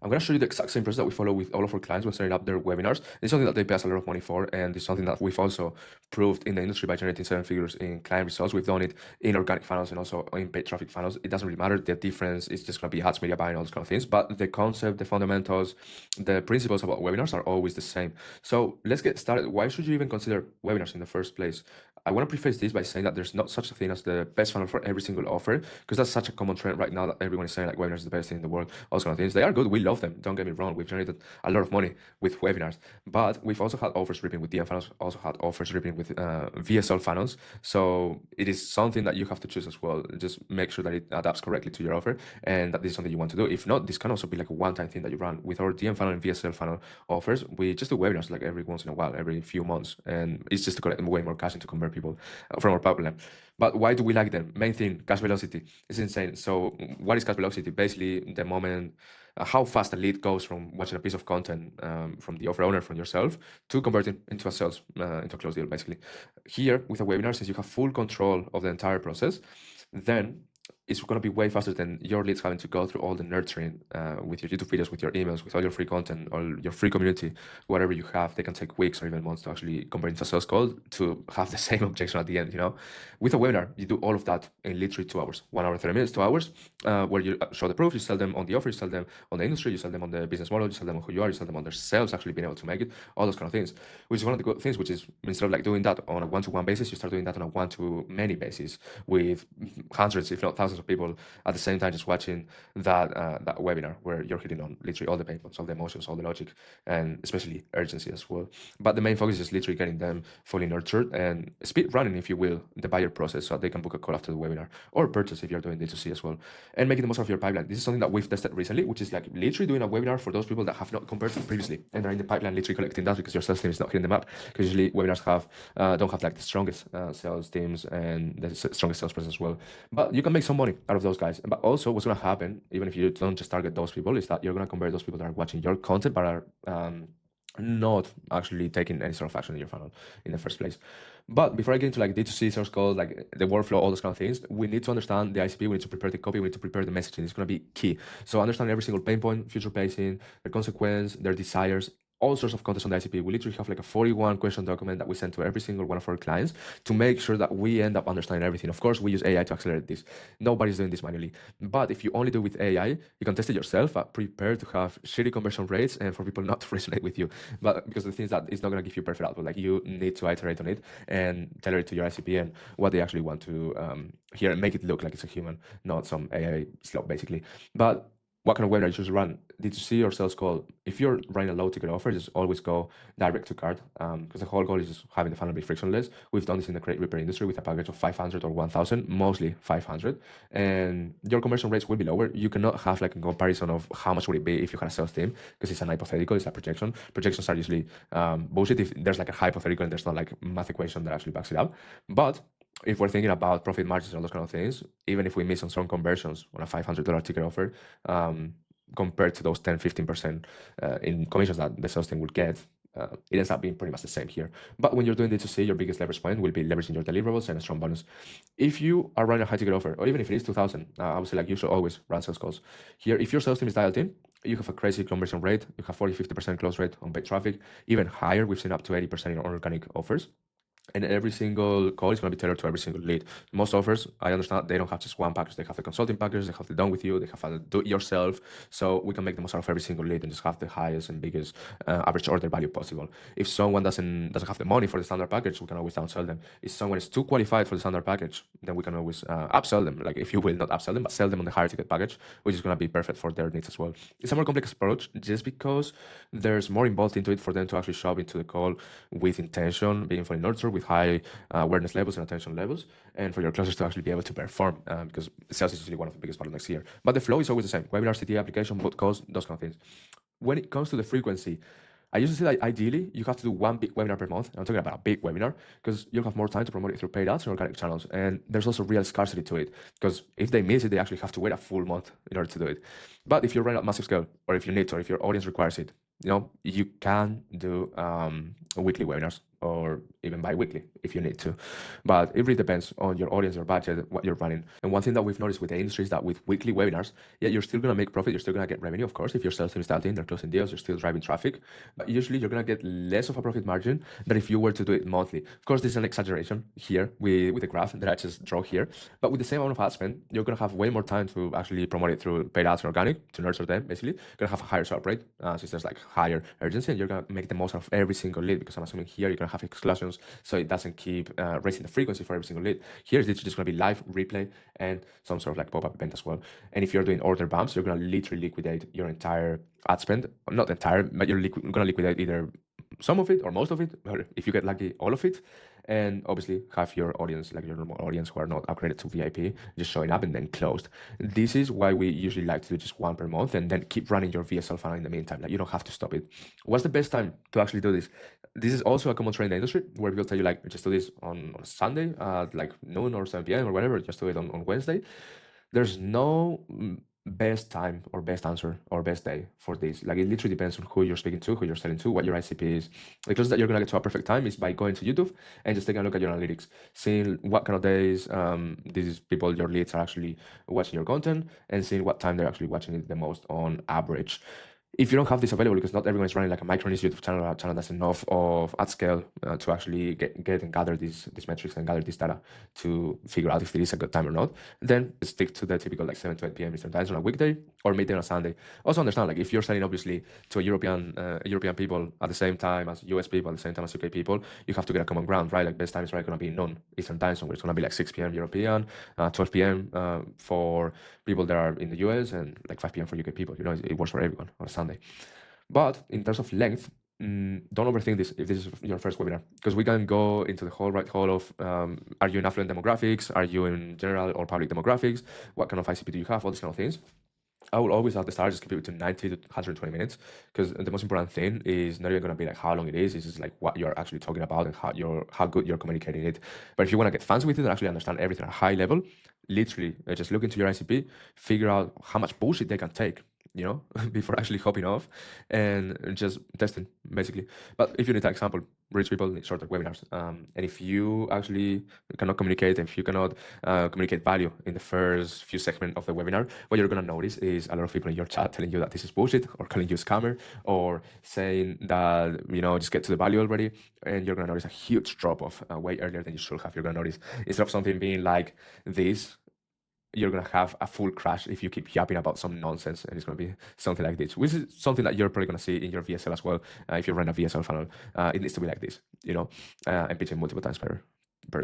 I'm going to show you the exact same process that we follow with all of our clients when setting up their webinars. It's something that they pay us a lot of money for, and it's something that we've also proved in the industry by generating seven figures in client results. We've done it in organic funnels and also in paid traffic funnels. It doesn't really matter. The difference is just going to be ads, media buying, all those kind of things. But the concept, the fundamentals, the principles about webinars are always the same. So let's get started. Why should you even consider webinars in the first place? I want to preface this by saying that there's not such a thing as the best funnel for every single offer, because that's such a common trend right now that everyone is saying like webinars is the best thing in the world. All those kind of things. They are good. We love them. Don't get me wrong. We've generated a lot of money with webinars, but we've also had offers ripping with DM funnels, also had offers ripping with VSL funnels. So it is something that you have to choose as well. Just make sure that it adapts correctly to your offer and that this is something you want to do. If not, this can also be like a one-time thing that you run. With our DM funnel and VSL funnel offers, we just do webinars like every once in a while, every few months, and it's just to collect way more cash and to convert people from our pipeline. But why do we like them? Main thing, cash velocity. It's insane. So what is cash velocity? Basically, the moment, how fast a lead goes from watching a piece of content from the offer owner, from yourself, to converting into a sales, into a closed deal, basically. Here, with a webinar, since you have full control of the entire process, then it's going to be way faster than your leads having to go through all the nurturing with your YouTube videos, with your emails, with all your free content, all your free community, whatever you have. They can take weeks or even months to actually convert into a sales call to have the same objection at the end, you know? With a webinar, you do all of that in literally 2 hours, 1 hour, 30 minutes, 2 hours, where you show the proof, you sell them on the offer, you sell them on the industry, you sell them on the business model, you sell them on who you are, you sell them on their sales, actually being able to make it, all those kind of things, which is one of the good things, which is instead of like doing that on a one-to-one basis, you start doing that on a one-to-many basis with hundreds, if not thousands of people at the same time just watching that webinar where you're hitting on literally all the pain points, all the emotions, all the logic, and especially urgency as well. But the main focus is literally getting them fully nurtured and speed running, if you will, the buyer process so they can book a call after the webinar or purchase if you're doing D2C as well, and making the most of your pipeline. This is something that we've tested recently, which is like literally doing a webinar for those people that have not converted previously and are in the pipeline, literally collecting that because your sales team is not hitting them up. Because usually webinars don't have like the strongest sales teams and the strongest sales person as well. But you can make some money out of those guys. But also, what's going to happen, even if you don't just target those people, is that you're going to convert those people that are watching your content but are not actually taking any sort of action in your funnel in the first place. But before I get into like D2C, source code, like the workflow, all those kind of things, we need to understand the ICP, we need to prepare the copy, we need to prepare the messaging. It's going to be key. So understand every single pain point, future pacing, their consequence, their desires, all sorts of content on the ICP. We literally have like a 41 question document that we send to every single one of our clients to make sure that we end up understanding everything. Of course, we use AI to accelerate this. Nobody's doing this manually. But if you only do it with AI, you can test it yourself, prepare to have shitty conversion rates and for people not to resonate with you. But because the thing is that it's not going to give you perfect output. Like you need to iterate on it and tailor it to your ICP and what they actually want to hear and make it look like it's a human, not some AI slop, basically. But what kind of webinar you should run? D2C or sales call? If you're running a low ticket offer, just always go direct to cart, because the whole goal is just having the funnel be frictionless. We've done this in the Create Repair industry with a package of 500 or 1,000, mostly 500, and your conversion rates will be lower. You cannot have like a comparison of how much would it be if you had a sales team, because it's an hypothetical, it's a projection. Projections are usually bullshit if there's like a hypothetical and there's not like math equation that actually backs it up. But if we're thinking about profit margins and all those kind of things, even if we miss on some conversions on a $500 ticket offer, compared to those 10-15% in commissions that the sales team will get, it ends up being pretty much the same here. But when you're doing D2C, your biggest leverage point will be leveraging your deliverables and a strong bonus. If you are running a high ticket offer, or even if it is 2,000, I would say like you should always run sales calls. Here, if your sales team is dialed in, you have a crazy conversion rate, you have 40-50% close rate on paid traffic, even higher. We've seen up to 80% in organic offers. And every single call is going to be tailored to every single lead. Most offers, I understand, they don't have just one package. They have the consulting package, they have the done with you, they have the do it yourself. So we can make the most out of every single lead and just have the highest and biggest average order value possible. If someone doesn't have the money for the standard package, we can always downsell them. If someone is too qualified for the standard package, then we can always upsell them. Like if you will, not upsell them, but sell them on the higher ticket package, which is going to be perfect for their needs as well. It's a more complex approach just because there's more involved into it for them to actually show up into the call with intention, being fully nurtured, with high awareness levels and attention levels, and for your closers to actually be able to perform, because sales is usually one of the biggest bottlenecks here. But the flow is always the same: webinar, CTA, application, bot calls, those kind of things. When it comes to the frequency, I usually say that ideally you have to do one big webinar per month. I'm talking about a big webinar because you'll have more time to promote it through paid ads and organic channels. And there's also real scarcity to it because if they miss it, they actually have to wait a full month in order to do it. But if you're running at massive scale, or if you need to, or if your audience requires it, you can do weekly webinars. or even bi-weekly if you need to. But it really depends on your audience, your budget, what you're running. And one thing that we've noticed with the industry is that with weekly webinars, yeah, you're still going to make profit, you're still going to get revenue, of course. If your sales team is dialed in, they're closing deals, you're still driving traffic. But usually you're going to get less of a profit margin than if you were to do it monthly. Of course, this is an exaggeration here with the graph that I just draw here. But with the same amount of ad spend, you're going to have way more time to actually promote it through paid ads and organic to nurture them, basically. You're going to have a higher sell rate since there's like higher urgency, and you're going to make the most out of every single lead, because I'm assuming here you're going to have exclusions so it doesn't keep raising the frequency for every single lead. Here it's literally just going to be live replay and some sort of like pop-up event as well. And if you're doing order bumps, you're going to literally liquidate your entire ad spend. Not the entire, but you're going to liquidate either some of it or most of it, or if you get lucky, all of it. And obviously have your audience, like your normal audience who are not upgraded to VIP, just showing up and then closed. This is why we usually like to do just one per month and then keep running your VSL funnel in the meantime. Like, you don't have to stop it. What's the best time to actually do this? This is also a common trend in the industry where people tell you, like, just do this on Sunday at like noon or 7 p.m. or whatever, just do it on Wednesday. There's no best time or best answer or best day for this. Like, it literally depends on who you're speaking to, who you're selling to, what your ICP is. The closest that you're gonna get to a perfect time is by going to YouTube and just taking a look at your analytics, seeing what kind of days these people, your leads, are actually watching your content, and seeing what time they're actually watching it the most on average. If you don't have this available, because not everyone is running like a micro niche YouTube channel, or a channel that's enough of at scale to actually get and gather these metrics and gather this data to figure out if it is a good time or not, then stick to the typical like 7 to 8 p.m. Eastern time on a weekday, or midday on a Sunday. Also understand, like, if you're selling obviously to European people at the same time as US people, at the same time as UK people, you have to get a common ground, right? Like, best time is right going to be noon Eastern time zone, where it's going to be like 6 p.m. European, 12 p.m. For people that are in the US, and like 5 p.m. for UK people. You know, it works for everyone on a Sunday. But in terms of length, don't overthink this if this is your first webinar, because we can go into the whole rabbit hole of are you in affluent demographics, are you in general or public demographics, what kind of ICP do you have, all these kind of things. I will always at the start just keep it to 90 to 120 minutes, because the most important thing is not even going to be like how long it is. It's just like what you're actually talking about and how good you're communicating it. But if you want to get fancy with it and actually understand everything at a high level, literally just look into your ICP, figure out how much bullshit they can take, you know, before actually hopping off, and just testing basically. But if you need an example, rich people need shorter webinars. And if you actually cannot communicate, if you cannot communicate value in the first few segments of the webinar, what you're going to notice is a lot of people in your chat telling you that this is bullshit, or calling you a scammer, or saying that, you know, just get to the value already. And you're going to notice a huge drop off way earlier than you should have. You're going to notice, instead of something being like this, you're going to have a full crash if you keep yapping about some nonsense, and it's going to be something like this, which is something that you're probably going to see in your VSL as well. If you run a VSL funnel, it needs to be like this, you know, and pitching multiple times per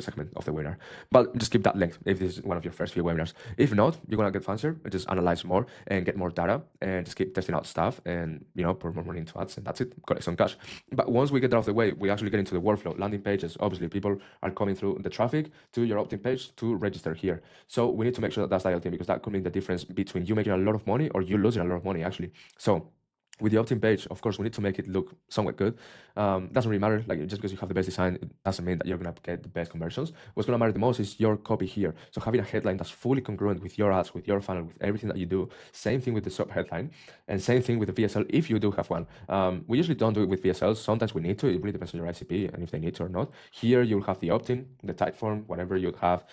segment of the webinar. But just keep that length if this is one of your first few webinars. If not, you're going to get fancier and just analyze more and get more data and just keep testing out stuff and, you know, pour more money into ads, and that's it, collect some cash. But once we get that out of the way, we actually get into the workflow. Landing pages, obviously people are coming through the traffic to your opt-in page to register here. So we need to make sure that that's dialed in, because that could mean the difference between you making a lot of money or you losing a lot of money actually. So with the opt-in page, of course, we need to make it look somewhat good. Doesn't really matter, like, just because you have the best design, it doesn't mean that you're gonna get the best conversions. What's gonna matter the most is your copy here. So having a headline that's fully congruent with your ads, with your funnel, with everything that you do. Same thing with the sub headline, and same thing with the VSL if you do have one. We usually don't do it with VSLs. Sometimes we need to. It really depends on your ICP and if they need to or not. Here you'll have the opt-in, the type form, whatever you'd have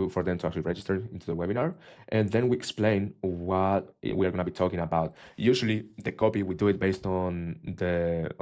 for them to actually register into the webinar, and then we explain what we are gonna be talking about. Usually the copy, we do it based on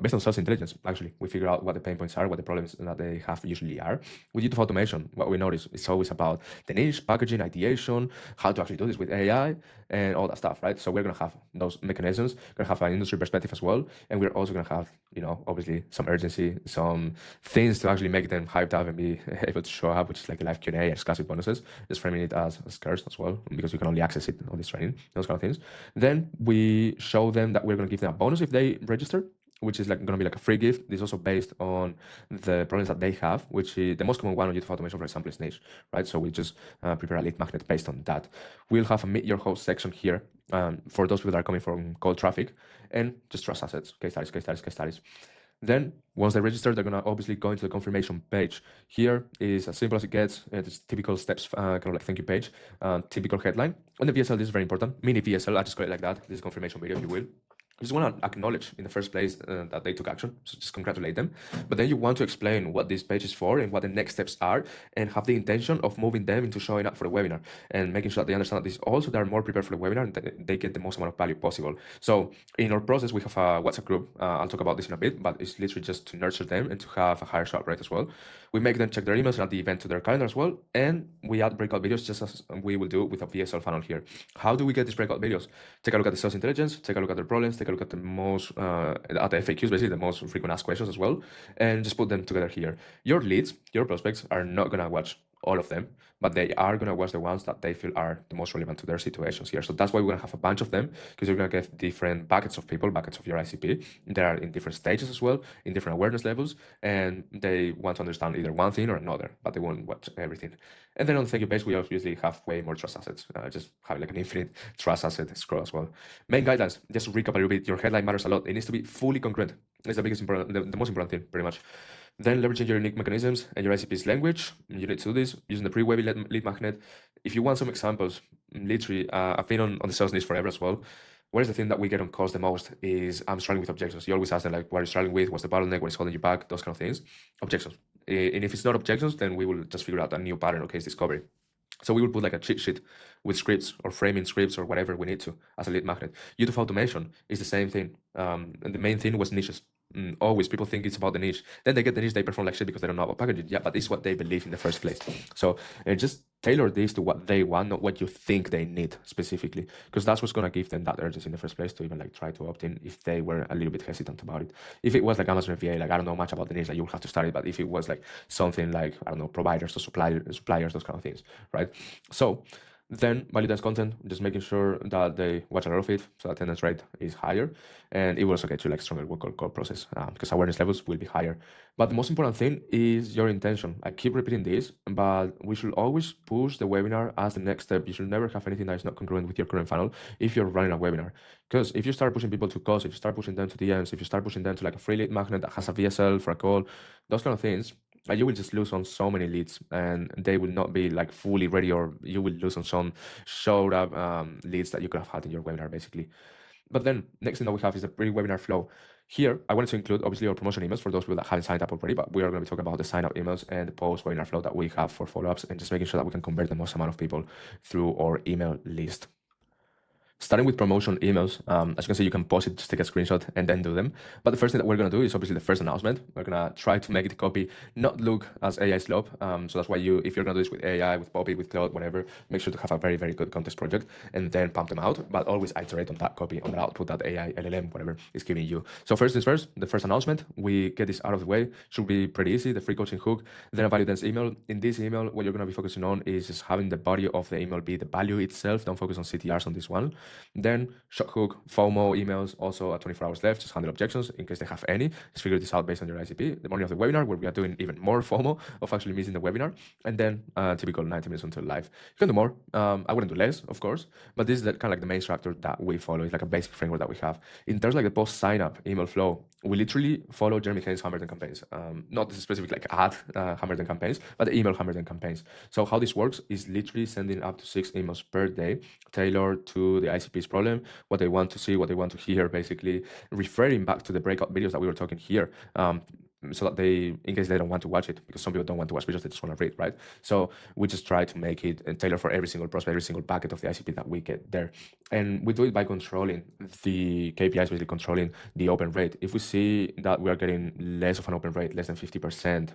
sales intelligence. Actually, we figure out what the pain points are, what the problems that they have usually are. With YouTube automation, what we notice is always about the niche, packaging, ideation, how to actually do this with AI, and all that stuff, right? So we're gonna have those mechanisms. We're gonna have an industry perspective as well, and we're also gonna have, you know, obviously some urgency, some things to actually make them hyped up and be able to show up, which is like a live Q&A and exclusive bonuses. Just framing it as scarce as well, because you can only access it on this training, those kind of things. Then we show them that we're gonna give them a bonus if they register, which is like going to be like a free gift. This is also based on the problems that they have, which is the most common one on YouTube automation, for example, is niche, right? So we just prepare a lead magnet based on that. We'll have a meet your host section here for those people that are coming from cold traffic, and just trust assets, case studies, case studies, case studies. Then once they register, they're gonna obviously go into the confirmation page. Here is as simple as it gets. It's typical steps, kind of like thank you page, typical headline. On the VSL, this is very important. Mini VSL, I just call it like that. This is confirmation video, if you will. You just want to acknowledge in the first place that they took action, so just congratulate them. But then you want to explain what this page is for and what the next steps are, and have the intention of moving them into showing up for the webinar and making sure that they understand that this also they are more prepared for the webinar and that they get the most amount of value possible. So in our process, we have a WhatsApp group. I'll talk about this in a bit, but it's literally just to nurture them and to have a higher show up rate as well. We make them check their emails and add the event to their calendar as well, and we add breakout videos just as we will do with a VSL funnel here. How do we get these breakout videos? Take a look at the sales intelligence, take a look at their problems, take a look at the most at the FAQs, basically the most frequent asked questions as well, and just put them together here. Your leads, your prospects are not gonna watch all of them, but they are going to watch the ones that they feel are the most relevant to their situations here. So that's why we're going to have a bunch of them, because you're going to get different buckets of people, buckets of your ICP. They are in different stages as well, in different awareness levels, and they want to understand either one thing or another, but they won't watch everything. And then on the thank you page, we obviously have way more trust assets, just have like an infinite trust asset scroll as well. Main guidelines, just to recap a little bit, your headline matters a lot. It needs to be fully congruent. It's the biggest important, the most important thing, pretty much. Then leveraging your unique mechanisms and your ICP's language. You need to do this using the pre-Webby lead magnet. If you want some examples, literally, I've been on the sales niche forever as well. What is the thing that we get on calls the most is I'm struggling with objections. You always ask them like, what are you struggling with? What's the bottleneck? What is holding you back? Those kind of things. Objections. And if it's not objections, then we will just figure out a new pattern or case discovery. So we will put like a cheat sheet with scripts or framing scripts or whatever we need to as a lead magnet. YouTube automation is the same thing. And the main thing was niches. Always people think it's about the niche. Then they get the niche, they perform like shit because they don't know about packaging. Yeah, but it's what they believe in the first place. So just tailor this to what they want, not what you think they need specifically, because that's what's gonna give them that urgency in the first place to even like try to opt in if they were a little bit hesitant about it. If it was like Amazon FBA, like I don't know much about the niche, like you'll have to study. But if it was like something like I don't know, providers or suppliers, those kind of things, right? So then value dense content, just making sure that they watch a lot of it, so attendance rate is higher, and it will also get you like stronger work call process because awareness levels will be higher. But the most important thing is your intention. I keep repeating this, but we should always push the webinar as the next step. You should never have anything that is not congruent with your current funnel if you're running a webinar. Because if you start pushing people to calls, if you start pushing them to DMs, if you start pushing them to like a free lead magnet that has a VSL for a call, those kind of things, you will just lose on so many leads and they will not be like fully ready, or you will lose on some showed up leads that you could have had in your webinar basically. But then next thing that we have is the pre-webinar flow. Here, I wanted to include obviously our promotion emails for those people that haven't signed up already, but we are going to be talking about the sign-up emails and the post-webinar flow that we have for follow-ups and just making sure that we can convert the most amount of people through our email list. Starting with promotion emails, as you can see, you can pause it, just take a screenshot and then do them. But the first thing that we're going to do is obviously the first announcement. We're going to try to make the copy not look as AI slope. So that's why if you're going to do this with AI, with Poppy, with Claude, whatever, make sure to have a very, very good context project and then pump them out. But always iterate on that copy, on the output that AI, LLM, whatever is giving you. So first things first, the first announcement, we get this out of the way. Should be pretty easy, the free coaching hook, then a value dense email. In this email, what you're going to be focusing on is just having the body of the email be the value itself. Don't focus on CTRs on this one. Then shock hook, FOMO emails, also at 24 hours left, just handle objections in case they have any. Just figure this out based on your ICP. The morning of the webinar, where we are doing even more FOMO of actually missing the webinar. And then typical 90 minutes until live. You can do more. I wouldn't do less, of course, but this is kind of like the main structure that we follow. It's like a basic framework that we have. In terms of like the post sign up email flow, we literally follow Jeremy Haynes Hammerton campaigns. Not this specific like ad Hammerton campaigns, but the email Hammerton campaigns. So how this works is literally sending up to 6 emails per day, tailored to the ICP's problem, what they want to see, what they want to hear, basically referring back to the breakout videos that we were talking here. So that they, in case they don't want to watch it, because some people don't want to watch videos, they just want to read, right? So we just try to make it and tailor for every single prospect, every single bucket of the ICP that we get there. And we do it by controlling the KPIs, basically controlling the open rate. If we see that we are getting less of an open rate, less than 50%,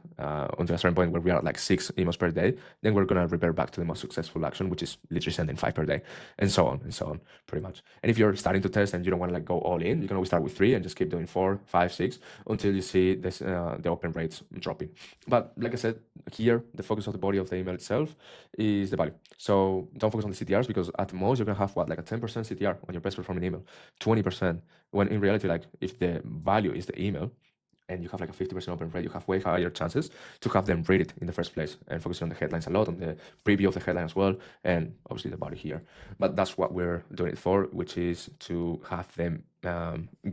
until a certain point where we are at like 6 emails per day, then we're going to revert back to the most successful action, which is literally sending 5 per day, and so on, pretty much. And if you're starting to test and you don't want to like go all in, you can always start with 3 and just keep doing 4, 5, 6 until you see this the open rates dropping. But like I said, here the focus of the body of the email itself is the value. So don't focus on the CTRs, because at most you're gonna have what, like a 10% CTR on your best performing email, 20%, when in reality, like if the value is the email and you have like a 50% open rate, you have way higher chances to have them read it in the first place, and focus on the headlines a lot, on the preview of the headline as well, and obviously the body here. But that's what we're doing it for, which is to have them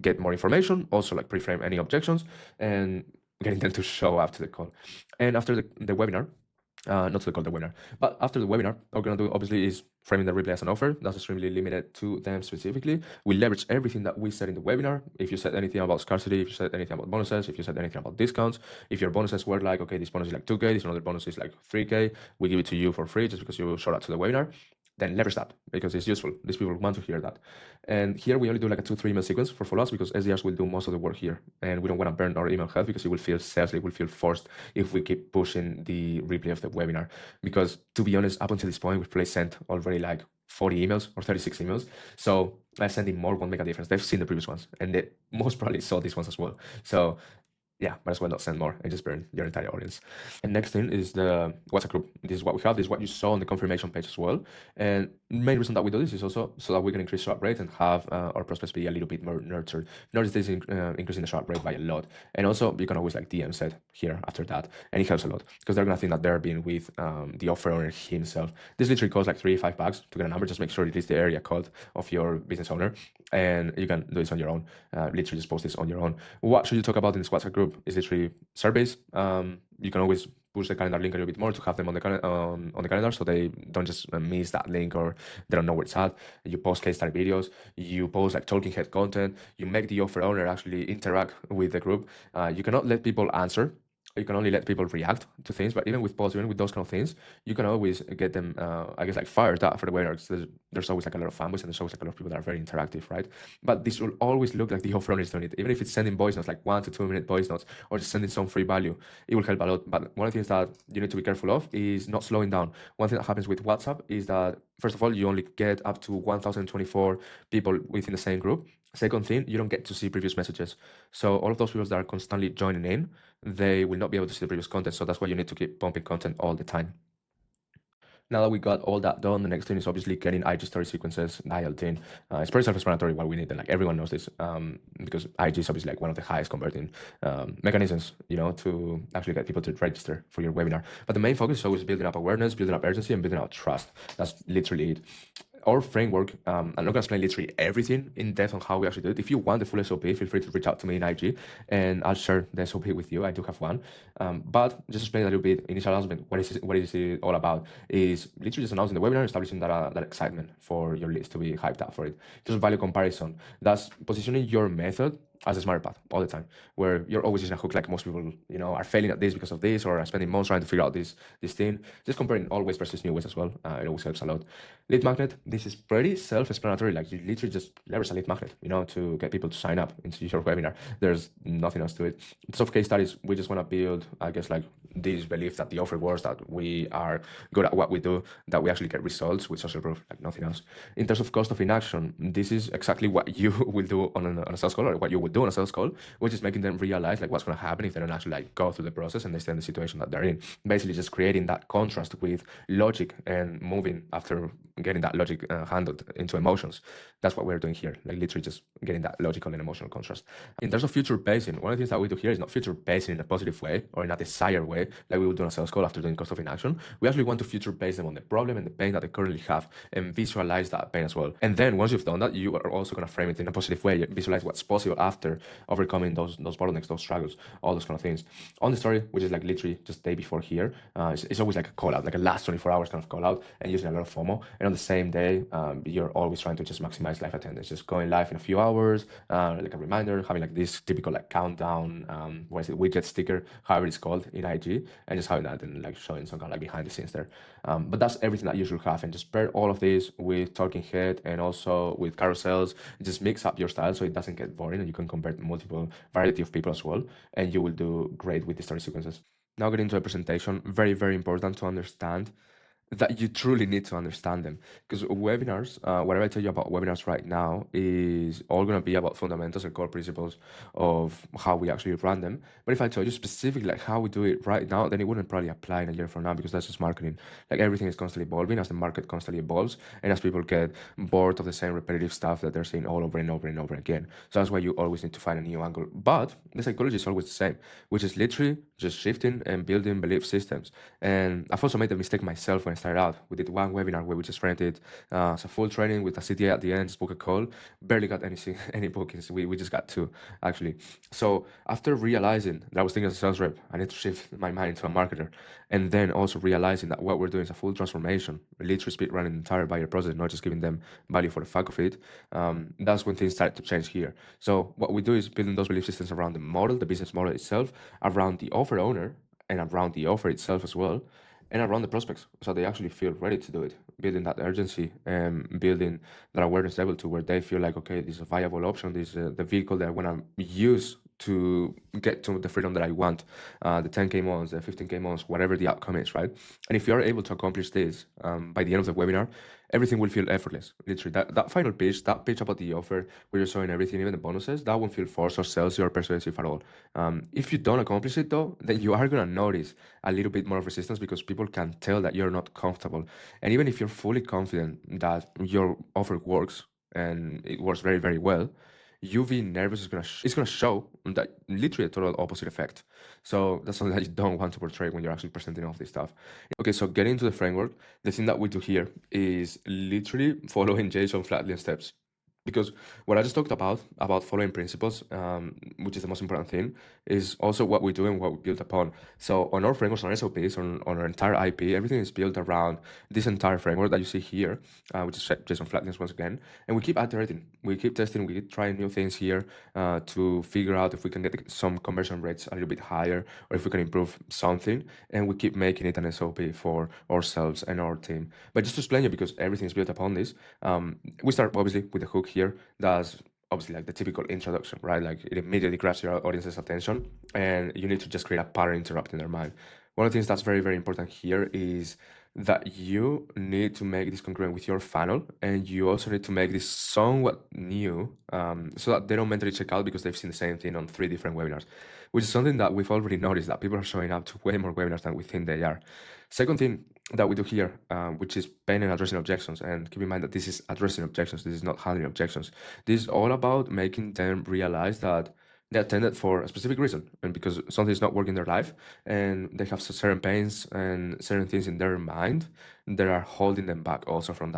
get more information, also like pre-frame any objections, and getting them to show up to the call. And after the webinar, not to call the webinar. But after the webinar, what we're gonna do obviously is framing the replay as an offer. That's extremely limited to them specifically. We leverage everything that we said in the webinar. If you said anything about scarcity, if you said anything about bonuses, if you said anything about discounts, if your bonuses were like, okay, this bonus is like 2K, this another bonus is like 3K, we give it to you for free just because you showed up to the webinar, then leverage that because it's useful. These people want to hear that. And here we only do like a 2-3 email sequence for follow-ups because SDRs will do most of the work here. And we don't want to burn our email health because it will feel salesy, it will feel forced if we keep pushing the replay of the webinar. Because to be honest, up until this point, we've probably sent already like 40 emails or 36 emails. So sending more won't make a difference. They've seen the previous ones and they most probably saw these ones as well. So yeah, might as well not send more and just burn your entire audience. And next thing is the WhatsApp group. This is what we have. This is what you saw on the confirmation page as well. And main reason that we do this is also so that we can increase shop rate and have our prospects be a little bit more nurtured. Notice this increasing the shop rate by a lot. And also you can always like DM set here after that. And it helps a lot because they're going to think that they're being with the offer owner himself. This literally costs like $3-5 to get a number. Just make sure it is the area code of your business owner. And you can do this on your own. Literally just post this on your own. What should you talk about in this WhatsApp group? Is literally surveys. You can always push the calendar link a little bit more to have them on the calendar so they don't just miss that link or they don't know where it's at. You post case study videos, you post like talking head content, you make the offer owner actually interact with the group. You cannot let people answer. You can only let people react to things, but even with polls, even with those kind of things, you can always get them, I guess, like fired up for the webinar. There's always like a lot of fanboys and there's always like a lot of people that are very interactive, right? But this will always look like the offer owner is doing it. Even if it's sending voice notes, like 1 to 2 minute voice notes, or just sending some free value, it will help a lot. But one of the things that you need to be careful of is not slowing down. One thing that happens with WhatsApp is that, first of all, you only get up to 1,024 people within the same group. Second thing, you don't get to see previous messages. So all of those people that are constantly joining in, they will not be able to see the previous content. So that's why you need to keep pumping content all the time. Now that we got all that done, the next thing is obviously getting IG story sequences dialed in. It's pretty self-explanatory what we need, and like everyone knows this because IG is obviously like one of the highest converting mechanisms, you know, to actually get people to register for your webinar. But the main focus is always building up awareness, building up urgency, and building up trust. That's literally it. Our framework, I'm not gonna explain literally everything in depth on how we actually do it. If you want the full SOP, feel free to reach out to me in IG and I'll share the SOP with you. I do have one. But just explain a little bit, initial announcement, what is it all about? Is literally just announcing the webinar, establishing that excitement for your list to be hyped up for it. Just value comparison. That's positioning your method as a smart path all the time, where you're always using a hook like most people, you know, are failing at this because of this or are spending months trying to figure out this thing. Just comparing old ways versus new ways as well. It always helps a lot. Lead magnet, this is pretty self-explanatory. Like you literally just leverage a lead magnet, you know, to get people to sign up into your webinar. There's nothing else to it. In terms of case studies, we just want to build, I guess, like this belief that the offer works, that we are good at what we do, that we actually get results with social proof, like nothing else. In terms of cost of inaction, this is exactly what you will do on a sales call, or what you would do on a sales call, which is making them realize like what's going to happen if they don't actually like go through the process and they stay in the situation that they're in. Basically just creating that contrast with logic and moving after getting that logic handled into emotions. That's what we're doing here, like literally just getting that logical and emotional contrast. In terms of future pacing, one of the things that we do here is not future pacing in a positive way or in a desired way like we would do on a sales call after doing cost of inaction. We actually want to future base them on the problem and the pain that they currently have and visualize that pain as well. And then once you've done that, you are also going to frame it in a positive way, visualize what's possible after overcoming those bottlenecks, those struggles, all those kind of things. On the story, which is like literally just day before here, it's always like a call out, like a last 24 hours kind of call out, and using a lot of FOMO. And on the same day, you're always trying to just maximize live attendance, just going live in a few hours, like a reminder, having like this typical like countdown, what is it, widget sticker, however it's called in IG, and just having that and like showing some kind of like behind the scenes there. But that's everything that you should have, and just pair all of this with talking head and also with carousels. Just mix up your style so it doesn't get boring and you can convert multiple variety of people as well, and you will do great with the story sequences. Now getting into a presentation, very, very important to understand that you truly need to understand them, because webinars, whatever I tell you about webinars right now is all going to be about fundamentals and core principles of how we actually run them. But if I tell you specifically like how we do it right now, then it wouldn't probably apply in a year from now, because that's just marketing. Like everything is constantly evolving as the market constantly evolves and as people get bored of the same repetitive stuff that they're seeing all over and over and over again. So that's why you always need to find a new angle. But the psychology is always the same, which is literally just shifting and building belief systems. And I've also made the mistake myself when I started out. We did one webinar where we just rented as a full training with a CTA at the end, just book a call, barely got any bookings. We just got two, actually. So after realizing that I was thinking as a sales rep, I need to shift my mind into a marketer. And then also realizing that what we're doing is a full transformation, literally speed running the entire buyer process, not just giving them value for the fuck of it. That's when things started to change here. So what we do is building those belief systems around the model, the business model itself, around the offer owner, and around the offer itself as well, and around the prospects, so they actually feel ready to do it, building that urgency and building that awareness level to where they feel like, okay, this is a viable option, this is the vehicle that I want to use to get to the freedom that I want, the 10K months, the 15K months, whatever the outcome is, right? And if you are able to accomplish this by the end of the webinar, everything will feel effortless. Literally, that final pitch, that pitch about the offer, where you're showing everything, even the bonuses, that won't feel forced or salesy or persuasive at all. If you don't accomplish it though, then you are gonna notice a little bit more of resistance because people can tell that you're not comfortable. And even if you're fully confident that your offer works and it works very, very well, you being nervous is gonna show that literally a total opposite effect. So that's something that you don't want to portray when you're actually presenting all this stuff. Okay, so getting into the framework, the thing that we do here is literally following Jason Flatley steps. Because what I just talked about following principles, which is the most important thing, is also what we do and what we build upon. So on our frameworks, on SOPs, on our entire IP, everything is built around this entire framework that you see here, which is Jason Flatley once again. And we keep iterating, we keep testing, we keep trying new things here to figure out if we can get some conversion rates a little bit higher or if we can improve something. And we keep making it an SOP for ourselves and our team. But just to explain you, because everything is built upon this, we start obviously with the hook here. That's obviously like the typical introduction, right? Like it immediately grabs your audience's attention and you need to just create a pattern interrupt in their mind. One of the things that's very, very important here is that you need to make this congruent with your funnel, and you also need to make this somewhat new so that they don't mentally check out because they've seen the same thing on 3 different webinars, which is something that we've already noticed, that people are showing up to way more webinars than we think they are. Second thing that we do here, which is paying and addressing objections, and keep in mind that this is addressing objections, this is not handling objections. This is all about making them realize that they attended for a specific reason, and because something is not working in their life, and they have certain pains and certain things in their mind that are holding them back also from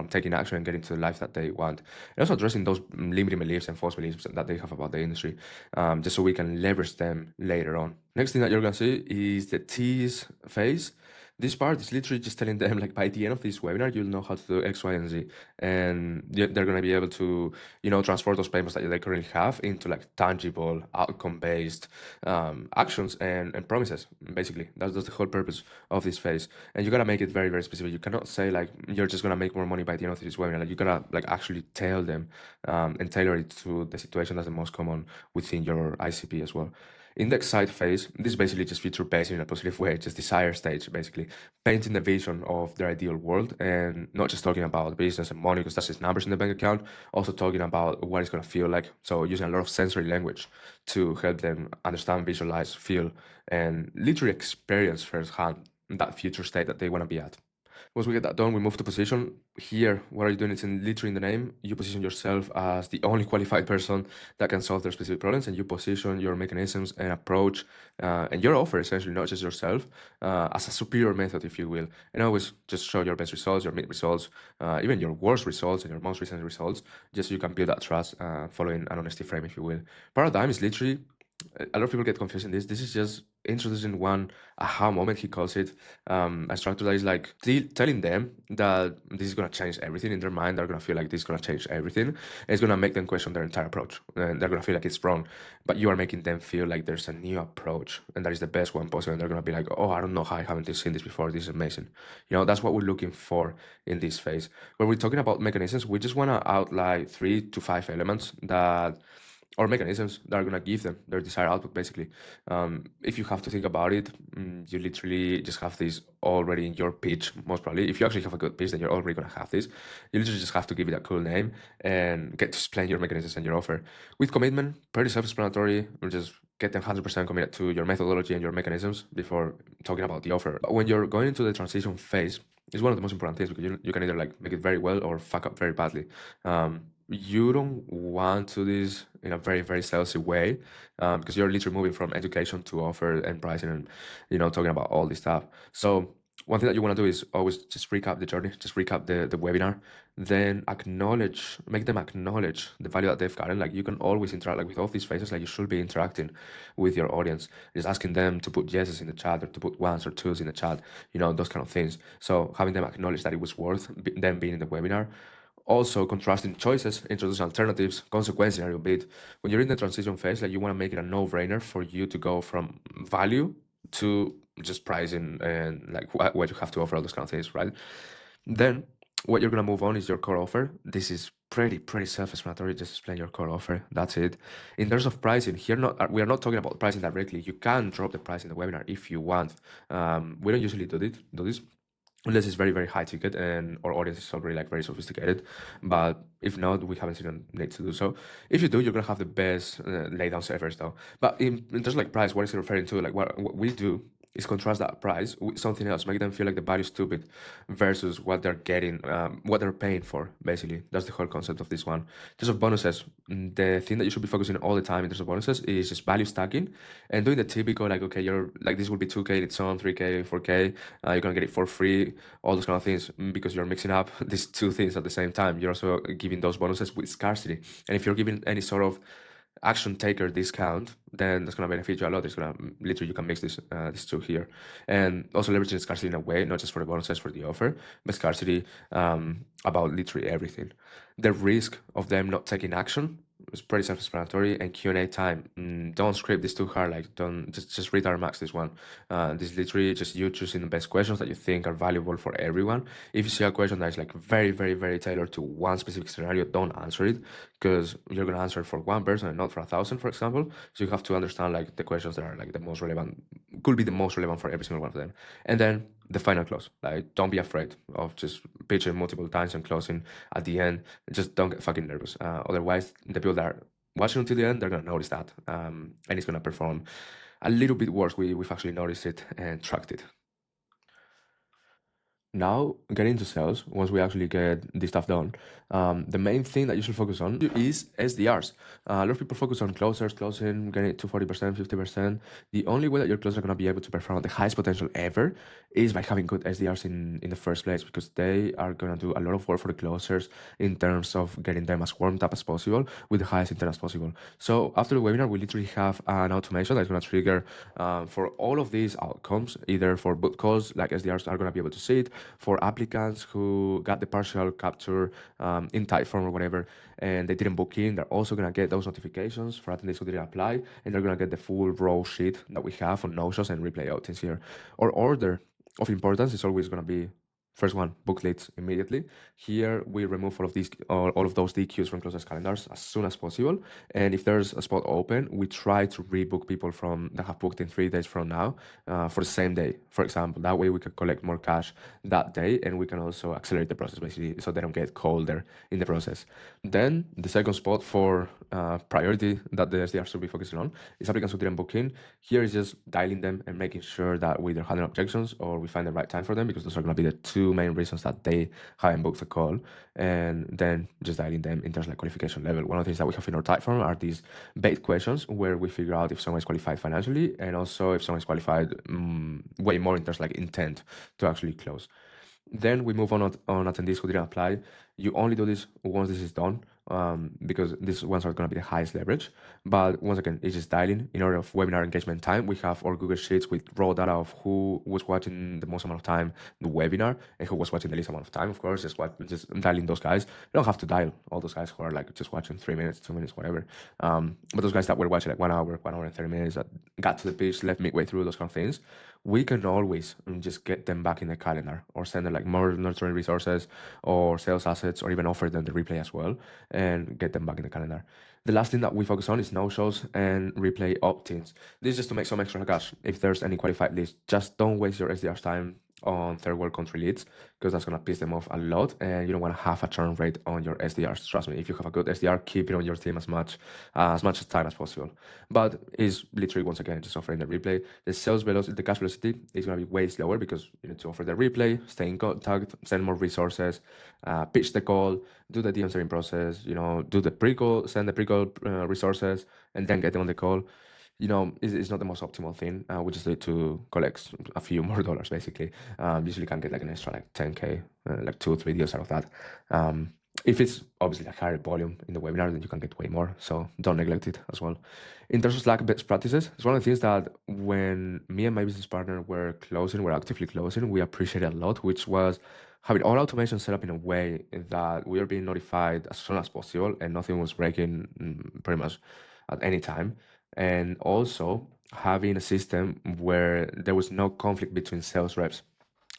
taking action and getting to the life that they want. And also addressing those limiting beliefs and false beliefs that they have about the industry, just so we can leverage them later on. Next thing that you're gonna see is the tease phase. This part is literally just telling them, like, by the end of this webinar, you'll know how to do X, Y, and Z. And they're going to be able to, transfer those payments that they currently have into like tangible, outcome-based actions and promises, basically. That's the whole purpose of this phase. And you got to make it very, very specific. You cannot say, like, you're just going to make more money by the end of this webinar. Like, you got to, like, actually tell them and tailor it to the situation that's the most common within your ICP as well. Index side phase, this is basically just feature based in a positive way, just desire stage, basically painting the vision of their ideal world, and not just talking about business and money because that's just numbers in the bank account, also talking about what it's going to feel like. So using a lot of sensory language to help them understand, visualize, feel, and literally experience firsthand that future state that they want to be at. Once we get that done, we move to position. Here, what are you doing? It's literally in the name. You position yourself as the only qualified person that can solve their specific problems, and you position your mechanisms and approach and your offer, essentially, not just yourself, as a superior method, if you will. And always just show your best results, your mid results, even your worst results and your most recent results, just so you can build that trust following an honesty frame, if you will. Paradigm is literally, a lot of people get confused in this. This is just introducing one aha moment, he calls it. A structure that is like telling them that this is going to change everything in their mind. They're going to feel like this is going to change everything. It's going to make them question their entire approach, and they're going to feel like it's wrong. But you are making them feel like there's a new approach, and that is the best one possible. And they're going to be like, oh, I don't know how I haven't seen this before. This is amazing. That's what we're looking for in this phase. When we're talking about mechanisms, we just want to outline 3 to 5 elements or mechanisms that are going to give them their desired output, basically. If you have to think about it, you literally just have this already in your pitch, most probably. If you actually have a good pitch, then you're already going to have this. You literally just have to give it a cool name and get to explain your mechanisms and your offer. With commitment, pretty self-explanatory. We'll just get them 100% committed to your methodology and your mechanisms before talking about the offer. But when you're going into the transition phase, it's one of the most important things, because you can either like make it very well or fuck up very badly. You don't want to do this in a very, very salesy way, because you're literally moving from education to offer and pricing and, talking about all this stuff. So one thing that you want to do is always just recap the journey, just recap the webinar, then make them acknowledge the value that they've gotten. Like you can always interact like with all these phases, like you should be interacting with your audience, just asking them to put yeses in the chat or to put ones or twos in the chat, those kind of things. So having them acknowledge that it was worth them being in the webinar. Also, contrasting choices, introducing alternatives, consequence scenario bit. When you're in the transition phase, like you want to make it a no-brainer for you to go from value to just pricing and like what you have to offer, all those kind of things, right? Then what you're gonna move on is your core offer. This is pretty self-explanatory. Just explain your core offer. That's it. In terms of pricing, here we are not talking about pricing directly. You can drop the price in the webinar if you want. We don't usually do this unless it's very high ticket and our audience is already like very sophisticated. But if not, we haven't seen a need to do so. If you do, you're gonna have the best laydowns ever though. But in terms of like price, what is it referring to? Like what we do is contrast that price with something else, make them feel like the value is stupid versus what they're getting, what they're paying for, basically. That's the whole concept of this one. In terms of bonuses, the thing that you should be focusing all the time in terms of bonuses is just value stacking and doing the typical, like, okay, you're like, this will be 2K, it's on 3K, 4K, you're gonna get it for free, all those kind of things, because you're mixing up these two things at the same time. You're also giving those bonuses with scarcity. And if you're giving any sort of action taker discount, then that's going to benefit you a lot. It's going to literally, you can mix these two here, and also leveraging scarcity in a way, not just for the bonuses for the offer, but scarcity about literally everything. The risk of them not taking action is pretty self-explanatory. And Q&A time, don't script this too hard. Like don't just read our max this one. This is literally just you choosing the best questions that you think are valuable for everyone. If you see a question that is like very tailored to one specific scenario, don't answer it, because you're going to answer for one person and not for 1,000, for example. So you have to understand like the questions that are like the most relevant, could be the most relevant for every single one of them. And then the final close, like don't be afraid of just pitching multiple times and closing at the end. Just don't get fucking nervous. Otherwise, the people that are watching until the end, they're gonna notice that, and it's gonna perform a little bit worse. We've actually noticed it and tracked it. Now, getting into sales, once we actually get this stuff done, the main thing that you should focus on is SDRs. A lot of people focus on closing, getting it to 40%, 50%. The only way that your closers are going to be able to perform at the highest potential ever is by having good SDRs in the first place, because they are going to do a lot of work for the closers in terms of getting them as warmed up as possible with the highest intent as possible. So after the webinar, we literally have an automation that's going to trigger for all of these outcomes, either for book calls, like SDRs are going to be able to see it, for applicants who got the partial capture in Typeform or whatever, and they didn't book in, they're also going to get those notifications for attendees who didn't apply, and they're going to get the full raw sheet that we have on no-shows and replay outings here. Our order of importance is always going to be first one, book leads immediately. Here we remove all of those DQs from closers calendars as soon as possible. And if there's a spot open, we try to rebook people that have booked in 3 days from now for the same day, for example. That way we can collect more cash that day, and we can also accelerate the process basically, so they don't get colder in the process. Then the second spot for priority that the SDR should be focusing on is applicants who didn't book in. Here is just dialing them and making sure that we either handle objections or we find the right time for them, because those are going to be the two main reasons that they haven't booked a call. And then just dialing them in terms of like qualification level. One of the things that we have in our Typeform are these bait questions where we figure out if someone is qualified financially, and also if someone is qualified way more in terms of like intent to actually close. Then we move on attendees who didn't apply. You only do this once this is done, because these ones are going to be the highest leverage. But once again, it's just dialing. In order of webinar engagement time, we have our Google Sheets with raw data of who was watching the most amount of time the webinar and who was watching the least amount of time. Of course, just dialing those guys. You don't have to dial all those guys who are like just watching 3 minutes, 2 minutes, whatever. But those guys that were watching like 1 hour and 30 minutes, that got to the pitch, left midway through, those kind of things, we can always just get them back in the calendar, or send them like more nurturing resources or sales assets, or even offer them the replay as well and get them back in the calendar. The last thing that we focus on is no-shows and replay opt-ins. This is just to make some extra cash. If there's any qualified leads, just don't waste your SDR's time on third world country leads, because that's going to piss them off a lot, and you don't want to have a churn rate on your SDRs. Trust me, if you have a good SDR, keep it on your team as much time as possible. But it's literally, once again, just offering the replay. The sales velocity, the cash velocity is going to be way slower, because you need to offer the replay, stay in contact, send more resources, pitch the call, do the DM sharing process, do the pre-call, send the pre-call resources, and then get them on the call. it's not the most optimal thing. We just need to collect a few more dollars, basically. Usually can get like an extra like 10K, like 2 or 3 deals out of that. If it's obviously like higher volume in the webinar, then you can get way more. So don't neglect it as well. In terms of Slack best practices, it's one of the things that when me and my business partner were actively closing, we appreciated a lot, which was having all automation set up in a way that we are being notified as soon as possible and nothing was breaking pretty much at any time. And also having a system where there was no conflict between sales reps.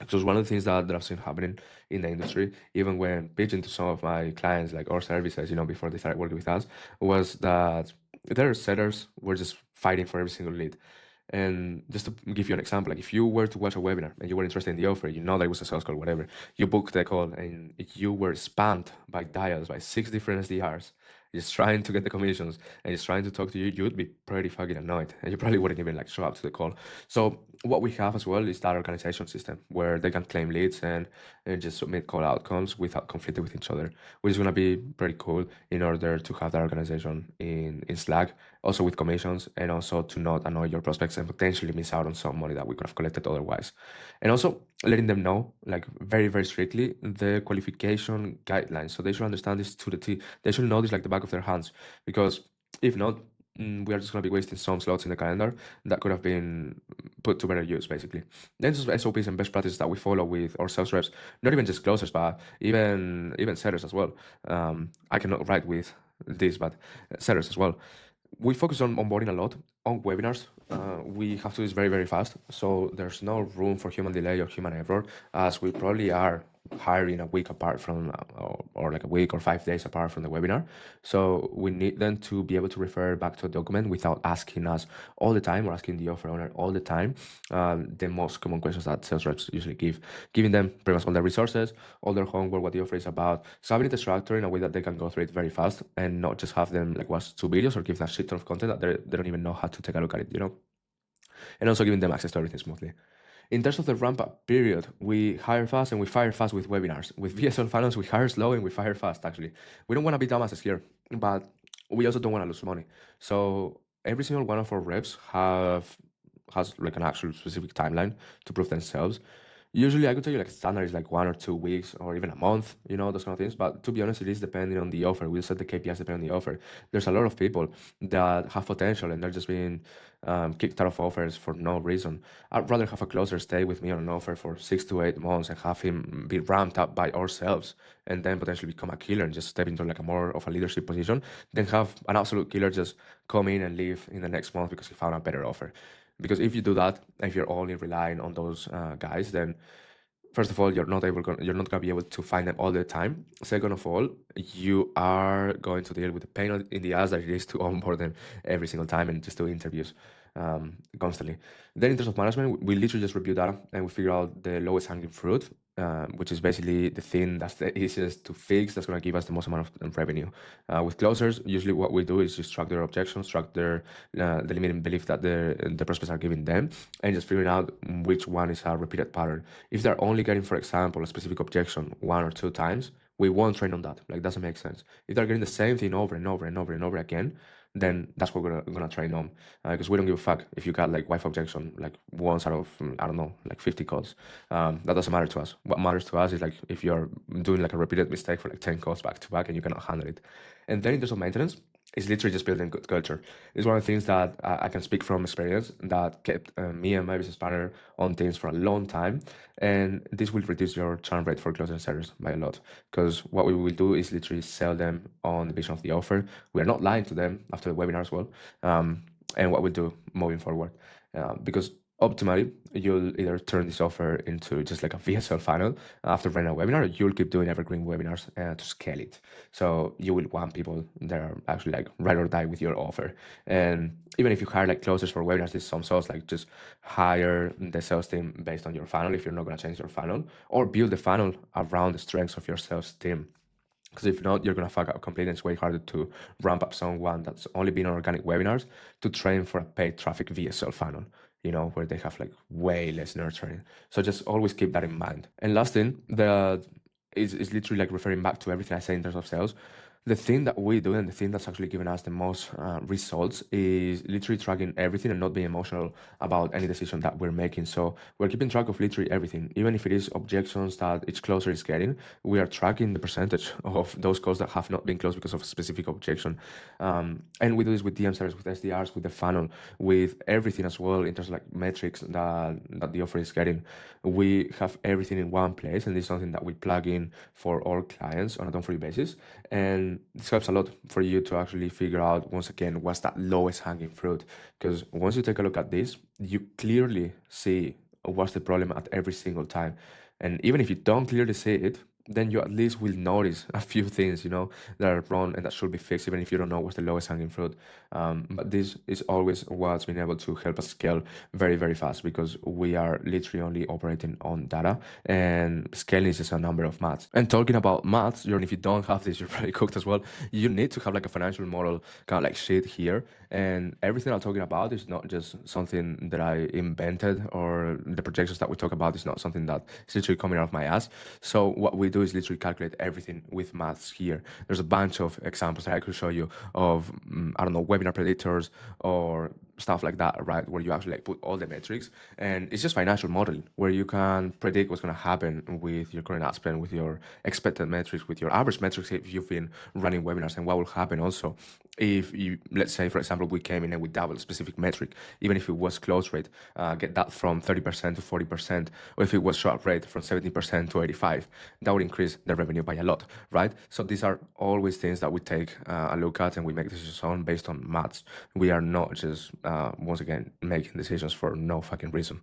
So it's one of the things that I've seen happening in the industry, even when pitching to some of my clients, like our services, before they started working with us, was that their sellers were just fighting for every single lead. And just to give you an example, like if you were to watch a webinar and you were interested in the offer, that it was a sales call, whatever, you booked the call and you were spammed by dials by 6 different SDRs, just trying to get the commissions and just trying to talk to you, you'd be pretty fucking annoyed and you probably wouldn't even like show up to the call. So what we have as well is that organization system where they can claim leads and just submit call outcomes without conflicting with each other, which is going to be pretty cool in order to have that organization in Slack, also with commissions, and also to not annoy your prospects and potentially miss out on some money that we could have collected otherwise. And also letting them know, like very, very strictly, the qualification guidelines. So they should understand this to the T. They should know this like the back of their hands, because if not, we are just going to be wasting some slots in the calendar that could have been put to better use, basically. Then just SOPs and best practices that we follow with our sales reps, not even just closers, but even sellers as well. I cannot write with this, but sellers as well. We focus on onboarding a lot on webinars. We have to do this very, very fast. So there's no room for human delay or human error, as we probably are hiring a week apart from, or like a week or 5 days apart from the webinar. So we need them to be able to refer back to a document without asking us all the time or asking the offer owner all the time the most common questions that sales reps usually giving them pretty much all their resources, all their homework, what the offer is about. So having it structured in a way that they can go through it very fast and not just have them like watch 2 videos or give them a shit ton of content that they don't even know how to take a look at it. And also giving them access to everything smoothly. In terms of the ramp up period, we hire fast and we fire fast with webinars. With VSL funnels, we hire slow and we fire fast, actually. We don't want to be dumbasses here, but we also don't want to lose money. So every single one of our reps has like an actual specific timeline to prove themselves. Usually, I could tell you like standard is like 1 or 2 weeks or even a month, those kind of things. But to be honest, it is depending on the offer. We'll set the KPIs depending on the offer. There's a lot of people that have potential and they're just being kicked out of offers for no reason. I'd rather have a closer stay with me on an offer for 6 to 8 months and have him be ramped up by ourselves and then potentially become a killer and just step into like a more of a leadership position than have an absolute killer just come in and leave in the next month because he found a better offer. Because if you do that, if you're only relying on those guys, then first of all, you're not gonna be able to find them all the time. Second of all, you are going to deal with the pain in the ass that it is to onboard them every single time and just do interviews constantly. Then in terms of management, we literally just review data and we figure out the lowest hanging fruit, which is basically the thing that's the easiest to fix, that's going to give us the most amount of revenue. With closers, usually what we do is just track their objections, track the limiting belief that the prospects are giving them, and just figuring out which one is a repeated pattern. If they're only getting, for example, a specific objection 1 or 2 times, we won't train on that. Like, doesn't make sense. If they're getting the same thing over and over and over and over again, then that's what we're gonna train on, because we don't give a fuck if you got like wife objection like once out of I don't know, like 50 calls. That doesn't matter to us. What matters to us is like if you're doing like a repeated mistake for like 10 calls back to back and you cannot handle it. And then in terms of maintenance, it's literally just building good culture. It's one of the things that I can speak from experience that kept me and my business partner on things for a long time. And this will reduce your churn rate for closing sellers by a lot. Because what we will do is literally sell them on the vision of the offer. We are not lying to them after the webinar as well. And what we'll do moving forward. Because optimally, you'll either turn this offer into just like a VSL funnel after running a webinar, or you'll keep doing evergreen webinars to scale it. So you will want people that are actually like ride or die with your offer. And even if you hire like closers for webinars, there's some sales like just hire the sales team based on your funnel if you're not going to change your funnel, or build the funnel around the strengths of your sales team. Because if not, you're going to fuck up completely. It's way harder to ramp up someone that's only been on organic webinars to train for a paid traffic VSL funnel, where they have like way less nurturing. So just always keep that in mind. And last thing, is literally like referring back to everything I say in terms of sales. The thing that we do and the thing that's actually giving us the most results is literally tracking everything and not being emotional about any decision that we're making. So we're keeping track of literally everything, even if it is objections that each closer is getting. We are tracking the percentage of those calls that have not been closed because of a specific objection. And we do this with DM servers, with SDRs, with the funnel, with everything as well in terms of like metrics that the offer is getting. We have everything in one place, and this is something that we plug in for all clients on a done for you basis. And this helps a lot for you to actually figure out, once again, what's that lowest hanging fruit. Because once you take a look at this, you clearly see what's the problem at every single time. And even if you don't clearly see it, then you at least will notice a few things, that are wrong and that should be fixed, even if you don't know what's the lowest hanging fruit. But this is always what's been able to help us scale very, very fast, because we are literally only operating on data, and scaling is just a number of maths. And talking about maths, if you don't have this, you're probably cooked as well. You need to have like a financial model kind of like shit here. And everything I'm talking about is not just something that I invented, or the projections that we talk about is not something that is literally coming out of my ass. So what we do is literally calculate everything with maths here. There's a bunch of examples that I could show you of, I don't know, webinar predictors or stuff like that, right? Where you actually like put all the metrics, and it's just financial modeling where you can predict what's going to happen with your current ad spend, with your expected metrics, with your average metrics if you've been running webinars, and what will happen also if you, let's say, for example, we came in and we double a specific metric, even if it was close rate, get that from 30% to 40%, or if it was short rate from 70% to 85, that would increase the revenue by a lot, right? So these are always things that we take a look at, and we make decisions on based on maths. We are not just, once again, making decisions for no fucking reason.